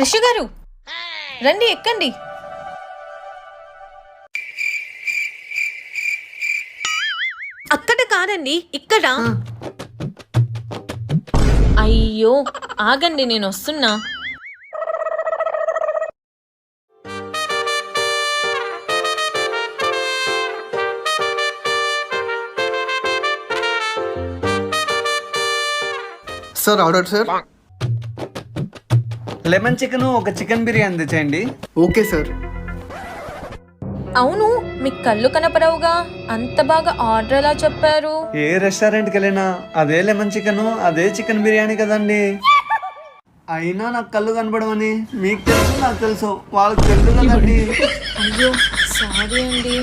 కృషి గారు రండి, ఎక్కండి. అక్కడ కాదండి, ఇక్కడ. అయ్యో ఆగండి, నేను వస్తున్నా. Sir order sir. Lemon chicken, ఒక చికెన్ బిర్యానీ తెచ్చేయండి. Okay sir. అవును, మీకు కళ్ళు కనపడవుగా, అంత బాగా ఆర్డర్ ఎలా చెప్పారు? ఏ రెస్టారెంట్కి వెళ్ళినా అదే లెమన్ చికెన్, అదే చికెన్ బిర్యానీ కదండి. అయినా నాకు కళ్ళు కనపడమని మీకు తెలుసు, నాకు తెలుసు, వాళ్ళకి తెలుసు కదండి. అయ్యో సారీ అండి.